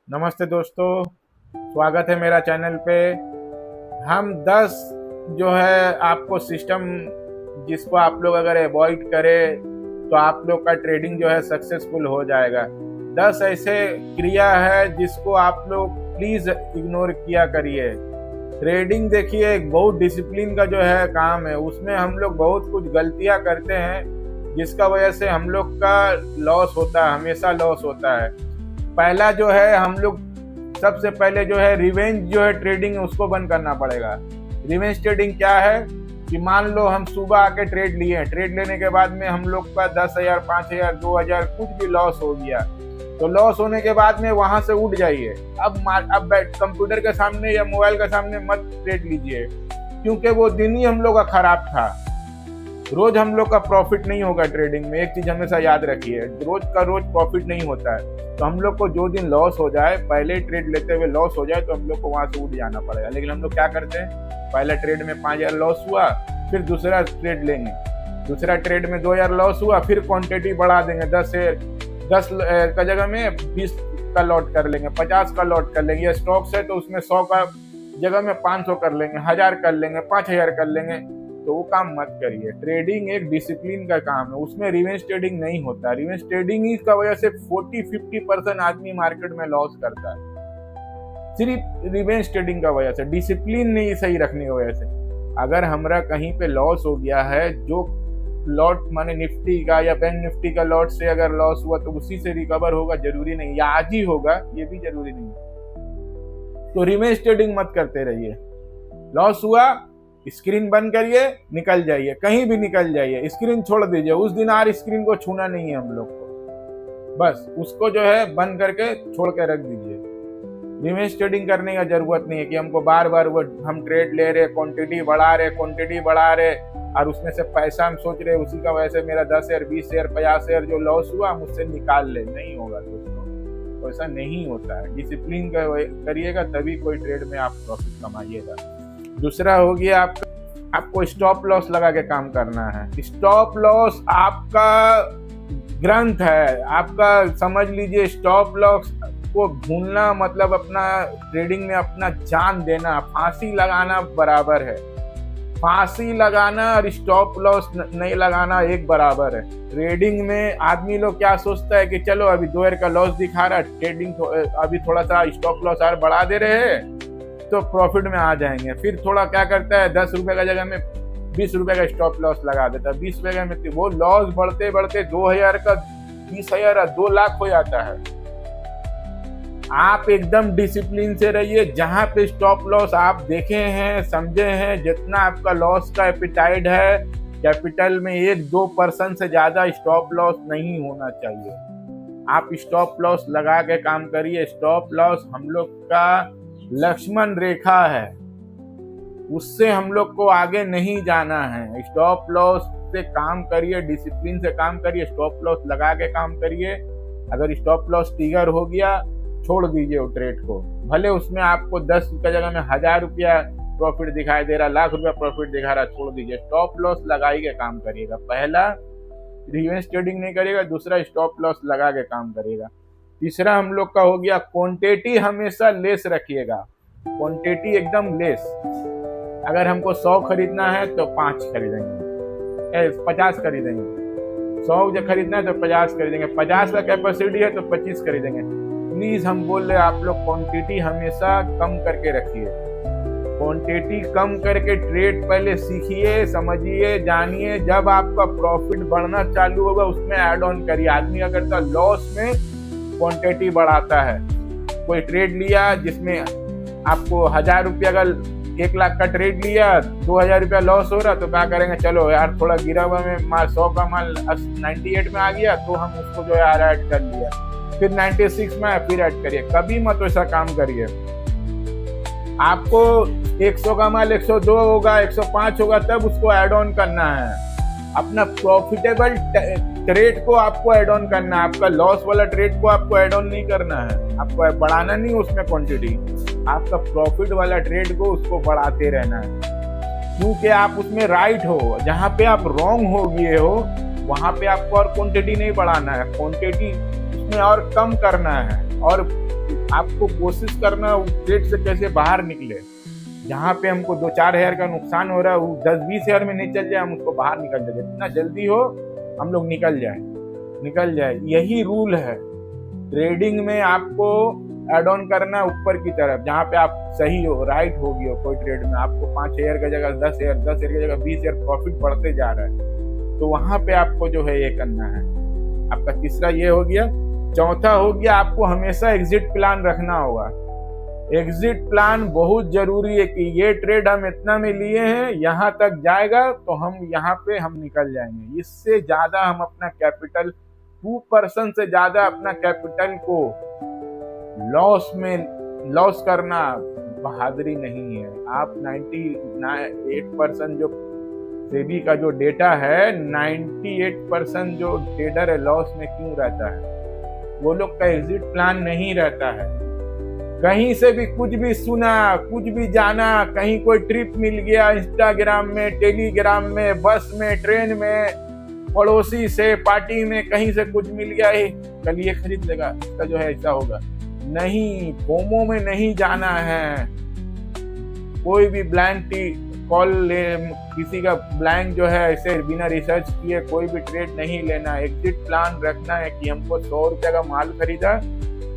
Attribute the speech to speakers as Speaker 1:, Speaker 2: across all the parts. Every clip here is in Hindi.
Speaker 1: नमस्ते दोस्तों, स्वागत है मेरा चैनल पे। हम 10 जो है आपको सिस्टम जिसको आप लोग अगर अवॉइड करें तो आप लोग का ट्रेडिंग जो है सक्सेसफुल हो जाएगा। 10 ऐसे क्रिया है जिसको आप लोग प्लीज़ इग्नोर किया करिए। ट्रेडिंग देखिए एक बहुत डिसिप्लिन का जो है काम है, उसमें हम लोग बहुत कुछ गलतियां करते हैं जिसका वजह से हम लोग का लॉस होता है, हमेशा लॉस होता है। पहला जो है हम लोग सबसे पहले जो है रिवेंज जो है ट्रेडिंग उसको बंद करना पड़ेगा। रिवेंज ट्रेडिंग क्या है कि मान लो हम सुबह आके ट्रेड लिए, ट्रेड लेने के बाद में हम लोग का 10,000 5,000 2,000 कुछ भी लॉस हो गया, तो लॉस होने के बाद में वहां से उठ जाइए। अब कंप्यूटर के सामने या मोबाइल के सामने मत ट्रेड लीजिए, क्योंकि वो दिन ही हम लोग का खराब था। रोज हम लोग का प्रॉफिट नहीं होगा ट्रेडिंग में, एक चीज हमेशा याद रखिए, रोज का रोज प्रॉफिट नहीं होता है। तो हम लोग को जो दिन लॉस हो जाए, पहले ट्रेड लेते हुए लॉस हो जाए, तो हम लोग को वहां से उठ जाना पड़ेगा। लेकिन हम लोग क्या करते हैं, पहला ट्रेड में 5,000 लॉस हुआ, फिर दूसरा ट्रेड लेंगे, दूसरा ट्रेड में 2,000 लॉस हुआ, फिर क्वांटिटी बढ़ा देंगे, 10 का जगह में 20 का लॉट कर लेंगे, 50 का लॉट कर लेंगे। स्टॉक्स है तो उसमें 100 का जगह में 500 कर लेंगे, 1000 कर लेंगे, 5000 कर लेंगे। तो वो काम मत करिए। ट्रेडिंग एक डिसिप्लिन का काम है, उसमें रिवेंज ट्रेडिंग नहीं होता। रिवेंज ट्रेडिंग ही का वजह से 40-50% आदमी मार्केट में लॉस करता है, सिर्फ रिवेंज ट्रेडिंग का वजह से, डिसिप्लिन नहीं सही रखने की वजह से। अगर हमारा कहीं पे लॉस हो गया है, जो लॉट माने निफ्टी का या बैंक निफ्टी का लॉट से अगर लॉस हुआ तो उसी से रिकवर होगा, जरूरी नहीं, या आज ही होगा ये भी जरूरी नहीं। तो रिवेंज ट्रेडिंग मत करते रहिए। लॉस हुआ, स्क्रीन बंद करिए, निकल जाइए, कहीं भी निकल जाइए, स्क्रीन छोड़ दीजिए। उस दिन आर स्क्रीन को छूना नहीं है हम लोग को, बस उसको जो है बंद करके छोड़ के रख दीजिए। रिवेंज ट्रेडिंग करने का जरूरत नहीं है कि हमको बार बार वो हम ट्रेड ले रहे, क्वांटिटी बढ़ा रहे और उसमें से पैसा हम सोच रहे उसी का वजह से मेरा 10,000 20,000 50,000 जो लॉस हुआ हम उससे निकाल ले। नहीं होगा दोस्तों, तो ऐसा नहीं होता है। डिसिप्लिन करिएगा तभी कोई ट्रेड में आप प्रॉफिट कमाइएगा। दूसरा हो गया आपको स्टॉप लॉस लगा के काम करना है। स्टॉप लॉस आपका ग्रंथ है, आपका समझ लीजिए। स्टॉप लॉस को भूलना मतलब अपना ट्रेडिंग में अपना जान देना, फांसी लगाना बराबर है। फांसी लगाना और स्टॉप लॉस नहीं लगाना एक बराबर है। ट्रेडिंग में आदमी लोग क्या सोचता है कि चलो अभी 2,000 का लॉस दिखा रहा है, ट्रेडिंग अभी थोड़ा सा स्टॉप लॉस और बढ़ा दे रहे हैं तो प्रॉफिट में आ जाएंगे। फिर थोड़ा क्या करता है, 10 रुपए का जगह में 20 रुपए का स्टॉप लॉस लगा देता है। 20 रुपए में वो लॉस बढ़ते बढ़ते 2,000 का 20,000 और 2 लाख हो जाता है। आप एकदम डिसिप्लिन से रहिए। जहां पे स्टॉप लॉस आप देखे हैं, समझे हैं, जितना आपका लॉस का एपिटाइट है, कैपिटल में 1-2% से ज्यादा स्टॉप लॉस नहीं होना चाहिए। आप स्टॉप लॉस लगा के काम करिए। स्टॉप लॉस हम लोग का लक्ष्मण रेखा है, उससे हम लोग को आगे नहीं जाना है। स्टॉप लॉस से काम करिए, डिसिप्लिन से काम करिए, स्टॉप लॉस लगा के काम करिए। अगर स्टॉप लॉस ट्रिगर हो गया, छोड़ दीजिए वो ट्रेड को। भले उसमें आपको 10 की जगह में 1,000 रुपया प्रॉफिट दिखाई दे रहा, लाख रुपया प्रॉफिट दिखा रहा, छोड़ दीजिए। स्टॉप लॉस लगाई के काम करिएगा। पहला रिवेंज ट्रेडिंग नहीं करिएगा, दूसरा स्टॉप लॉस लगा के काम करिएगा। तीसरा हम लोग का हो गया क्वांटिटी हमेशा लेस रखिएगा। क्वांटिटी एकदम लेस। अगर हमको 100 खरीदना है तो 5 खरीदेंगे, 50 खरीदेंगे। 100 जब खरीदना है तो 50 खरीदेंगे, 50 का कैपेसिटी है तो 25 खरीदेंगे। प्लीज हम बोल रहे आप लोग क्वांटिटी हमेशा कम करके रखिए। क्वांटिटी कम करके ट्रेड पहले सीखिए, समझिए, जानिए। जब आपका प्रॉफिट बढ़ना चालू होगा उसमें ऐड ऑन करिए। आदमी अगर तो लॉस में क्वांटिटी बढ़ाता है, कोई ट्रेड लिया जिसमें आपको 1,000 रुपया का 1 लाख का ट्रेड लिया, 2,000 रुपया लॉस हो रहा, तो क्या करेंगे, चलो यार थोड़ा गिरा हुआ में माल 100 का माल 98 में आ गया तो हम उसको जो है यार ऐड कर लिया, फिर 96 में फिर ऐड करिए। कभी मत ऐसा काम करिए। आपको 100 का माल 102 होगा, 105 होगा, तब उसको ऐड ऑन करना है। अपना प्रॉफिटेबल ट्रेड को आपको ऐड ऑन करना है। आपका लॉस वाला ट्रेड को आपको ऐड ऑन नहीं करना है, आपको बढ़ाना नहीं उसमें क्वांटिटी। आपका प्रॉफिट वाला ट्रेड को उसको बढ़ाते रहना है, क्योंकि आप उसमें राइट हो। जहां पे आप रॉन्ग हो गए हो वहां पे आपको और क्वांटिटी नहीं बढ़ाना है, क्वांटिटी उसमें और कम करना है। और आपको कोशिश करना ट्रेड से कैसे बाहर निकले। जहाँ पे हमको 2-4 हज़ार का नुकसान हो रहा है, वो 10-20 हज़ार में नहीं चल जाए, हम उसको बाहर निकल जाए, जितना जल्दी हो हम लोग निकल जाए। यही रूल है ट्रेडिंग में। आपको एड ऑन करना ऊपर की तरफ, जहाँ पे आप सही हो, राइट हो गई हो कोई ट्रेड में, आपको 5 हज़ार की जगह 10 हज़ार, 10 हज़ार की जगह 20 हज़ार प्रॉफिट बढ़ते जा रहा है, तो वहां पे आपको जो है ये करना है। आपका तीसरा ये हो गया। चौथा हो गया, आपको हमेशा एग्जिट प्लान रखना होगा। एग्जिट प्लान बहुत जरूरी है कि ये ट्रेड हम इतना में लिए हैं, यहाँ तक जाएगा तो हम यहाँ पे हम निकल जाएंगे। इससे ज्यादा हम अपना कैपिटल 2% से ज्यादा अपना कैपिटल को लॉस करना बहादुरी नहीं है। आप 98% जो सेबी का जो डेटा है, 98% जो ट्रेडर है लॉस में क्यों रहता है? वो लोग का एग्जिट प्लान नहीं रहता है। कहीं से भी कुछ भी सुना, कुछ भी जाना, कहीं कोई ट्रिप मिल गया, इंस्टाग्राम में, टेलीग्राम में, बस में, ट्रेन में, पड़ोसी से, पार्टी में, कहीं से कुछ मिल गया, कल ये खरीद लेगा, इसका जो है ऐसा होगा। नहीं, फोमो में नहीं जाना है। कोई भी ब्लैंक कॉल ले, किसी का ब्लैंक जो है ऐसे बिना रिसर्च किए कोई भी ट्रेड नहीं लेना। एग्जिट प्लान रखना है कि हमको 100 रुपये का माल खरीदा,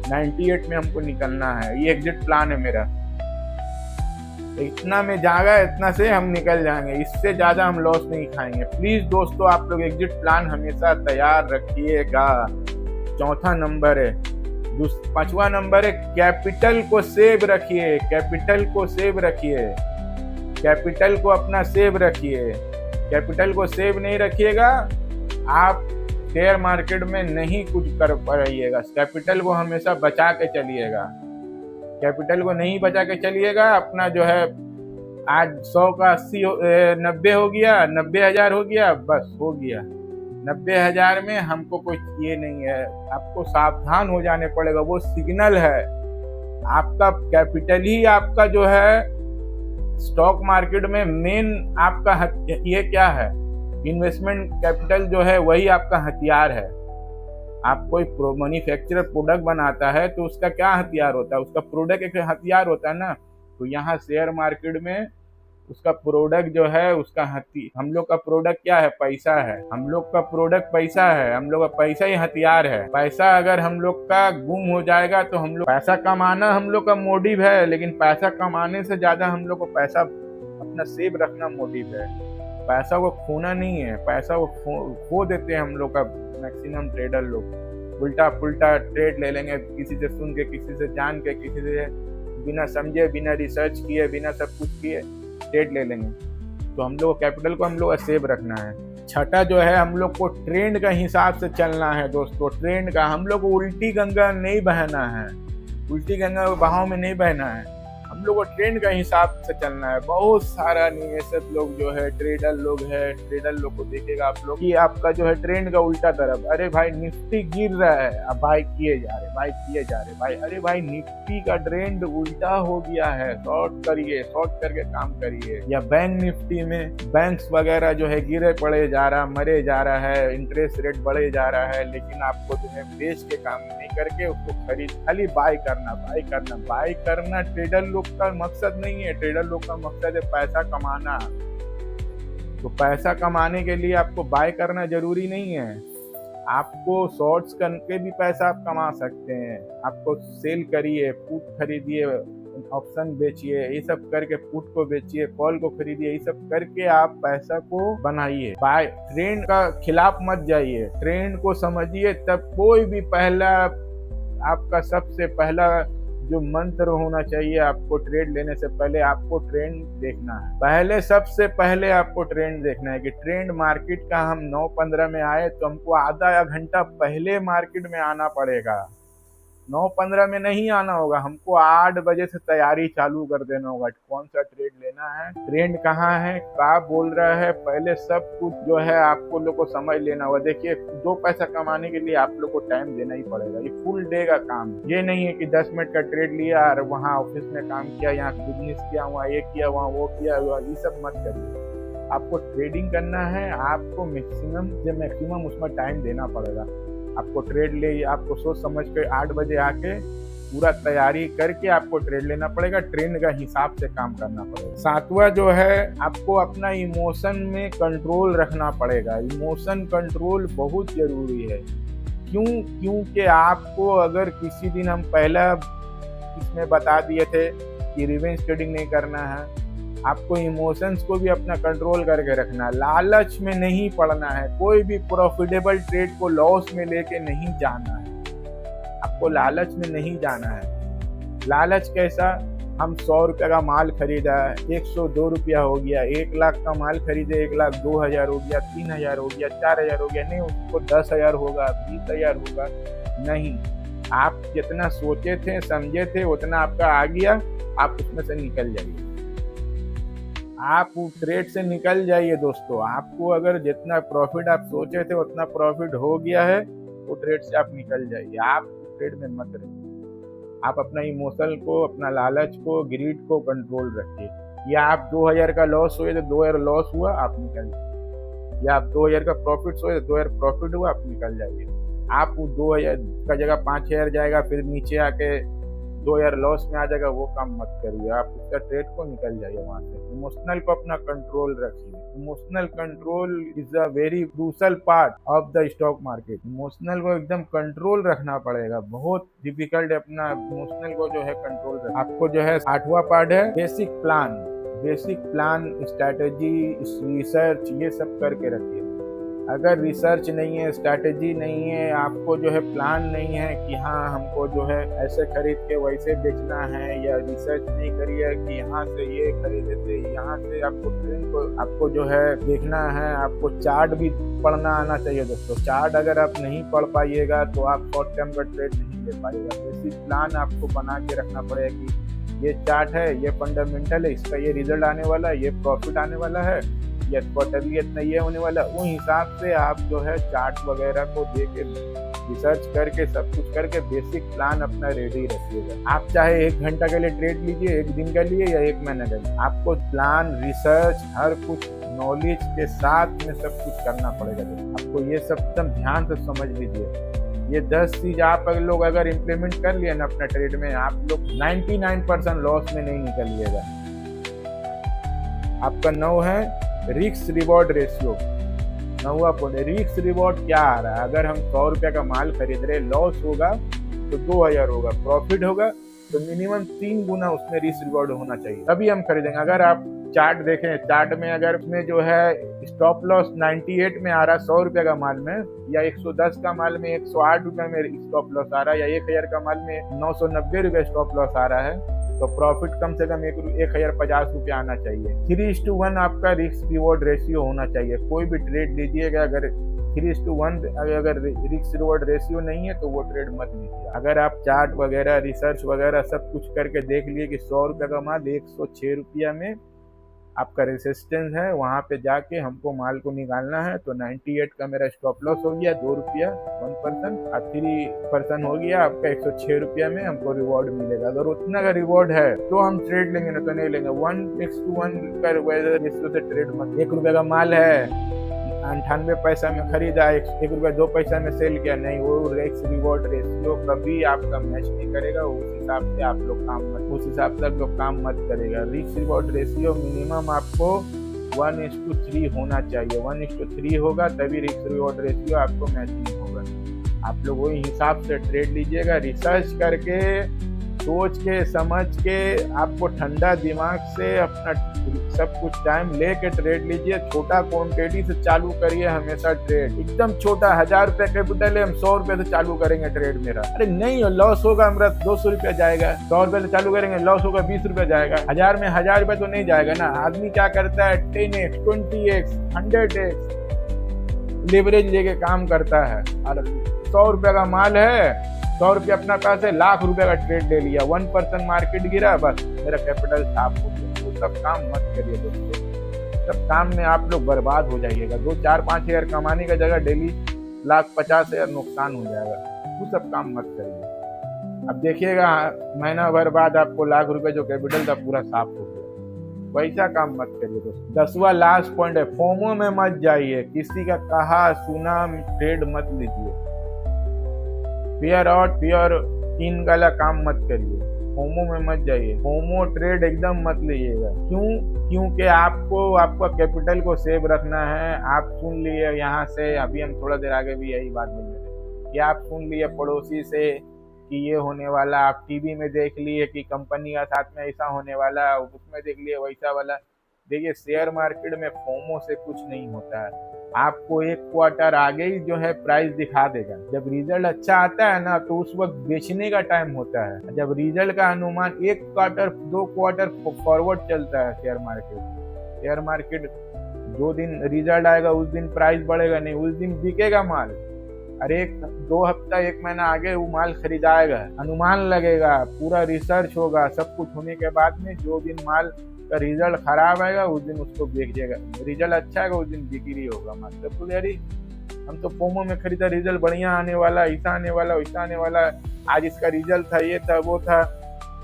Speaker 1: 98 में हमको निकलना है। ये एग्जिट प्लान है मेरा। इतना में जाएगा, इतना से हम निकल जाएंगे, इससे ज्यादा हम लॉस नहीं खाएंगे। प्लीज दोस्तों, आप लोग एग्जिट प्लान हमेशा तैयार रखिएगा। चौथा नंबर है। 5वां नंबर है, कैपिटल को सेव रखिए। कैपिटल को सेव रखिए। कैपिटल को अपना सेव रखिए। कैपिटल को सेव नहीं रखिएगा, आप शेयर मार्केट में नहीं कुछ कर पाइएगा। कैपिटल को हमेशा बचा के चलिएगा। कैपिटल को नहीं बचा के चलिएगा, अपना जो है आज 100 का 80 90 हो गया, 90,000 हो गया, बस हो गया। 90,000 में हमको कोई ये नहीं है। आपको सावधान हो जाने पड़ेगा। वो सिग्नल है। आपका कैपिटल ही आपका जो है स्टॉक मार्केट में मेन आपका ये क्या है, इन्वेस्टमेंट कैपिटल जो है वही आपका हथियार है। आप कोई मैन्युफैक्चरर प्रोडक्ट बनाता है तो उसका क्या हथियार होता है? उसका प्रोडक्ट एक हथियार होता है ना। तो यहाँ शेयर मार्केट में उसका प्रोडक्ट जो है उसका हम लोग का प्रोडक्ट क्या है? पैसा है। हम लोग का प्रोडक्ट पैसा है। हम लोग का पैसा ही हथियार है। पैसा अगर हम लोग का गुम हो जाएगा तो हम लोग, पैसा कमाना हम लोग का मोटिव है, लेकिन पैसा कमाने से ज्यादा हम लोग को पैसा अपना सेव रखना मोटिव है। पैसा को खोना नहीं है। पैसा को खो देते हैं हम लोग का मैक्सिमम ट्रेडर लोग। उल्टा पुल्टा ट्रेड ले लेंगे, किसी से सुन के, किसी से जान के, किसी से बिना समझे, बिना रिसर्च किए, बिना सब कुछ किए ट्रेड ले लेंगे। तो हम लोग कैपिटल को हम लोग सेव रखना है। छठा जो है, हम लोग को ट्रेंड का हिसाब से चलना है दोस्तों। ट्रेंड का हम लोग को उल्टी गंगा नहीं बहना है। उल्टी गंगा बहाव में नहीं बहना है। हम लोग को ट्रेंड का हिसाब से चलना है। बहुत सारा निवेशक लोग जो है, ट्रेडर लोग को देखेगा आप लोग कि आपका जो है ट्रेंड का उल्टा तरफ। अरे भाई निफ्टी गिर रहा है, अब बाय किए जा रहे भाई। अरे भाई निफ्टी का ट्रेंड उल्टा हो गया है, शॉर्ट करिए, शॉर्ट करके काम करिए। या बैंक निफ्टी में बैंक्स वगैरह जो है गिरे पड़े जा रहा, मरे जा रहा है, इंटरेस्ट रेट बढ़े जा रहा है, लेकिन आपको जो है बेच के काम नहीं करके उसको खरीद, खाली बाय करना ट्रेडर लोग का मकसद नहीं है। ट्रेडर लोग का मकसद है पैसा कमाना। तो पैसा कमाने के लिए आपको बाय करना जरूरी नहीं है। आपको शॉर्ट्स करके भी पैसा आप कमा सकते हैं। आपको सेल करिए, पुट खरीदिए, ऑप्शन बेचिए, ये सब करके, पुट को बेचिए, कॉल को खरीदिए, ये सब करके आप पैसा को बनाइए। बाय ट्रेंड का खिलाफ मत जाइए, ट्रेंड को समझिए। तब कोई भी पहला, आपका सबसे पहला जो मंत्र होना चाहिए आपको ट्रेड लेने से पहले, आपको ट्रेंड देखना है। सबसे पहले आपको ट्रेंड देखना है कि ट्रेंड मार्केट का हम 9:15 में आए तो हमको आधा घंटा पहले मार्केट में आना पड़ेगा। 9:15 में नहीं आना होगा, हमको 8 बजे से तैयारी चालू कर देना होगा। कौन सा ट्रेड लेना है, ट्रेंड कहाँ है, क्या बोल रहा है, पहले सब कुछ जो है आपको लोग को समझ लेना होगा। देखिए, 2 पैसा कमाने के लिए आप लोग को टाइम देना ही पड़ेगा। ये फुल डे का काम, ये नहीं है कि 10 मिनट का ट्रेड लिया और वहाँ ऑफिस में काम किया, यहाँ बिजनेस किया, वहाँ ये किया, वहाँ वो किया, ये सब मत करिए। आपको ट्रेडिंग करना है, आपको मैक्सिमम उसमें टाइम देना पड़ेगा। आपको ट्रेड ले, आपको सोच समझ के 8 बजे आके पूरा तैयारी करके आपको ट्रेड लेना पड़ेगा, ट्रेंड का हिसाब से काम करना पड़ेगा। सातवां जो है, आपको अपना इमोशन में कंट्रोल रखना पड़ेगा। इमोशन कंट्रोल बहुत जरूरी है। क्योंकि आपको अगर किसी दिन हम पहला इसमें बता दिए थे कि रिवेंज ट्रेडिंग नहीं करना है, आपको इमोशंस को भी अपना कंट्रोल करके रखना है। लालच में नहीं पड़ना है, कोई भी प्रॉफिटेबल ट्रेड को लॉस में लेके नहीं जाना है। आपको लालच में नहीं जाना है। लालच कैसा? हम 100 रुपये का माल खरीदा, 102 रुपया हो गया, 1 लाख का माल खरीदे, 1 लाख 2,000 हो गया, 3,000 हो गया, 4,000 हो गया, नहीं उसको 10,000 होगा, 20,000 होगा, नहीं। आप जितना सोचे थे समझे थे उतना आपका आ गया, आप उसमें से निकल जाइए। आप ट्रेड से निकल जाइए दोस्तों। आपको अगर जितना प्रॉफिट आप सोचे थे उतना प्रॉफिट हो गया है तो ट्रेड से आप निकल जाइए। आप ट्रेड में मत रहिए। आप अपना इमोशन को, अपना लालच को, ग्रीड को कंट्रोल रखिए। या आप 2,000 का लॉस हुए तो 2,000 लॉस हुआ, आप निकल जाइए। या आप 2,000 का प्रॉफिट हुए तो 2,000 प्रॉफिट हुआ, आप निकल जाइए। आप 2,000 का जगह 5,000 जाएगा, फिर नीचे आके 2,000 लॉस में आ जाएगा, वो काम मत करिए। आप उसका ट्रेड को निकल जाइए वहां से। इमोशनल को अपना कंट्रोल रखिए। Emotional control is a very crucial part of the stock market. Emotional को एकदम कंट्रोल रखना पड़ेगा। बहुत डिफिकल्ट है अपना इमोशनल को जो है कंट्रोल रखना। आपको जो है 8वां पार्ट है basic plan. Basic plan, strategy, research, ये सब करके रखिए। अगर रिसर्च नहीं है, स्ट्रैटेजी नहीं है, आपको जो है प्लान नहीं है कि हाँ हमको जो है ऐसे खरीद के वैसे बेचना है, या रिसर्च नहीं करी है कि यहाँ से ये खरीदे थे, यहाँ से आपको ट्रेंड को आपको जो है देखना है। आपको चार्ट भी पढ़ना आना चाहिए दोस्तों। चार्ट अगर आप नहीं पढ़ पाइएगा तो आप शॉर्ट टर्म का ट्रेड नहीं ले पाइएगा। बेसिक प्लान आपको बना के रखना पड़ेगा कि ये चार्ट है, ये फंडामेंटल है, इसका ये रिजल्ट आने वाला है, ये प्रॉफिट आने वाला है, या क्वार्टरली इतना ये होने वाला। उस हिसाब से आप जो है चार्ट वगैरह को देके रिसर्च करके सब कुछ करके बेसिक प्लान अपना रेडी रखिएगा। आप चाहे 1 घंटा के लिए ट्रेड लीजिए, 1 दिन का लिए या 1 महीने का लिए, आपको प्लान, रिसर्च, हर कुछ नॉलेज के साथ में सब कुछ करना पड़ेगा। आपको ये सब एकदम ध्यान से समझ लीजिए। ये 10 चीज आप लोग अगर इम्प्लीमेंट कर लिए ना अपना ट्रेड में, आप लोग 99% लॉस में नहीं निकलिएगा। आपका 9 है रिस्क रिवॉर्ड रेशियो। 9वां पॉइंट, रिस्क रिवॉर्ड क्या आ रहा है? अगर हम 100 रुपये का माल खरीद रहे, लॉस होगा तो 2,000 होगा, प्रॉफिट होगा तो मिनिमम 3 गुना उसमें रिस्क रिवॉर्ड होना चाहिए, तभी हम खरीदेंगे। अगर आप चार्ट देखें, चार्ट में अगर उसमें जो है स्टॉप लॉस 98 में आ रहा है 100 रुपये का माल में, या 110 का माल में 108 रुपये में स्टॉप लॉस आ रहा है, या 1,000 का माल में 990 रुपये स्टॉप लॉस आ रहा है, तो प्रॉफिट कम से कम 1,050 रुपये आना चाहिए। 3:1 आपका रिस्क रिवॉर्ड रेशियो होना चाहिए। कोई भी ट्रेड लीजिएगा, अगर 3:1 अगर रिस्क रिवॉर्ड रेशियो नहीं है तो वो ट्रेड मत लीजिए। अगर आप चार्ट वगैरह, रिसर्च वगैरह सब कुछ करके देख लिए कि 100 रुपये का माल 106 रुपया में आपका रेसिस्टेंस है, वहां पे जाके हमको माल को निकालना है, तो 98 का मेरा स्टॉप लॉस हो गया 2 रुपया 1%, और 3% हो गया आपका 106 रुपया में हमको रिवॉर्ड मिलेगा। अगर उतना का रिवॉर्ड है तो हम ट्रेड लेंगे, ना तो नहीं लेंगे। 1:1 का रेशियो से ट्रेड मत। 1 रुपये का माल है, 98 पैसा में खरीदा, 1 रुपया 2 पैसा में सेल किया, नहीं, वो रिस्क रिवॉर्ड रेशियो कभी आपका मैच नहीं करेगा। उस हिसाब से आप लोग काम मत करेगा। रिस्क रिवॉर्ड रेशियो मिनिमम आपको 1:3 होना चाहिए। 1:3 होगा तभी रिस्क रिवॉर्ड रेशियो आपको मैचिंग होगा। आप लोग वही हिसाब से ट्रेड लीजिएगा। रिसर्च करके, सोच के, समझ के, आपको ठंडा दिमाग से अपना सब कुछ टाइम लेके ट्रेड लीजिए। छोटा क्वांटिटी से चालू करिए हमेशा ट्रेड, एकदम छोटा। 1,000 रुपये कैपिटल है, हम 100 रुपये से चालू करेंगे ट्रेड मेरा। अरे नहीं, लॉस होगा हमारा 200 रुपया जाएगा। 100 रुपये से चालू करेंगे, लॉस होगा 20 रुपया जाएगा। 1,000 में 1,000 रुपये तो नहीं जाएगा ना। आदमी क्या करता है, 10x, 20x, 100x लेवरेज लेके काम करता है। और 100 रुपये का माल है, 100 रुपये अपना पास है, लाख रुपए का ट्रेड ले लिया, 1% मार्केट गिरा, बस मेरा कैपिटल साफ हो गया। वो सब काम मत करिए दोस्तों। सब काम में आप लोग बर्बाद हो जाइएगा। 2, 4, 5 हज़ार कमाने का जगह डेली 1,50,000 नुकसान हो जाएगा। वो सब काम मत करिए। अब देखिएगा महीना भर बाद आपको लाख रुपए जो कैपिटल था पूरा साफ हो गया। वैसा काम मत करिए दोस्तों। 10वां लास्ट पॉइंट है, फोमो में मत जाइए। किसी का कहा सुना ट्रेड मत लीजिए। फियर तीन वाला काम मत करिए, फोमो में मत जाइए, फोमो ट्रेड एकदम मत लीजिएगा। क्योंकि आपको आपका कैपिटल को सेव रखना है। आप सुन लिए यहाँ से, अभी हम थोड़ा देर आगे भी यही बात बोलने थे कि आप सुन लिए पड़ोसी से कि ये होने वाला, आप टीवी में देख लिए कि कंपनी का साथ में ऐसा होने वाला, उसमें देख लिए वैसा वाला। देखिए शेयर मार्केट में फोमो से कुछ नहीं होता है। आपको एक क्वार्टर आगे ही जो है प्राइस दिखा देगा। जब रिजल्ट अच्छा आता है ना तो उस वक्त बेचने का टाइम होता है। जब रिजल्ट का अनुमान एक क्वार्टर 2 क्वार्टर फॉरवर्ड चलता है शेयर मार्केट 2 दिन रिजल्ट आएगा उस दिन प्राइस बढ़ेगा नहीं, उस दिन बिकेगा माल। अरे 2 हफ्ता 1 महीना आगे वो माल खरीदाएगा, अनुमान लगेगा, पूरा रिसर्च होगा, सब कुछ होने के बाद में जो दिन माल का रिजल्ट खराब आएगा उस दिन उसको बेचेगा, रिजल्ट अच्छा आएगा उस दिन बिक्री होगा माल। तो यार हम तो फोमो में खरीदा, रिजल्ट बढ़िया आने वाला, ऐसा आने वाला, वैसा आने वाला, आज इसका रिजल्ट था, ये था, वो था,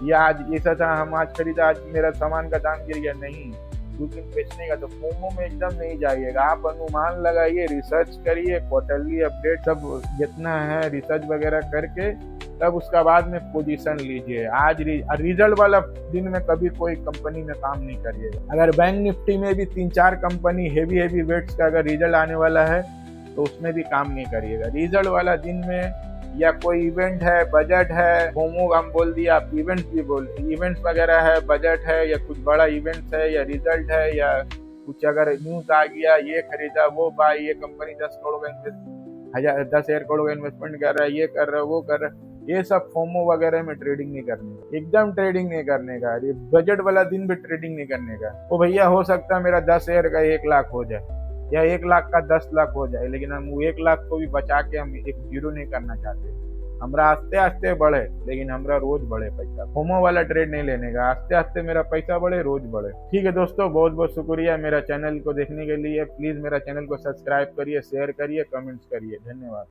Speaker 1: या आज ऐसा था, हम आज खरीदा, आज मेरा सामान का दाम गिर गया। नहीं, उस दिन बेचने का। तो फोमो में एकदम नहीं जाइएगा। आप अनुमान लगाइए, रिसर्च करिए, क्वार्टरली अपडेट सब जितना है रिसर्च वगैरह करके तब उसका बाद में पोजीशन लीजिए। आज रिजल्ट वाला दिन में कभी कोई कंपनी में काम नहीं करिएगा। अगर बैंक निफ्टी में भी 3-4 कंपनी हेवी वेट्स का अगर रिजल्ट आने वाला है तो उसमें भी काम नहीं करिएगा। रिजल्ट वाला दिन में या कोई इवेंट है, बजट है, फोमो हम बोल दिया, आप इवेंट्स भी बोल, इवेंट्स वगैरह है, बजट है या कुछ बड़ा इवेंट्स है या रिजल्ट है या कुछ अगर न्यूज आ गया, ये खरीदा, वो बाय, ये कंपनी 10 करोड़ का इन्वेस्टमेंट कर रहा है, ये कर रहा है, वो कर रहा है, ये सब फोमो वगैरह में ट्रेडिंग नहीं करने, एकदम ट्रेडिंग नहीं करने का। ये बजट वाला दिन भी ट्रेडिंग नहीं करने का। वो भैया हो सकता है मेरा 10 शेयर का 1 लाख हो जाए या 1 लाख का 10 लाख हो जाए, लेकिन हम वो 1 लाख को भी बचा के हम एक जीरो नहीं करना चाहते। हमरा आस्ते आस्ते बढ़े लेकिन हमरा रोज बढ़े पैसा। फोमो वाला ट्रेड नहीं लेने का, आस्ते आस्ते मेरा पैसा बढ़े, रोज बढ़े। ठीक है दोस्तों, बहुत बहुत शुक्रिया मेरा चैनल को देखने के लिए। प्लीज मेरा चैनल को सब्सक्राइब करिए, शेयर करिए, कमेंट्स करिए। धन्यवाद।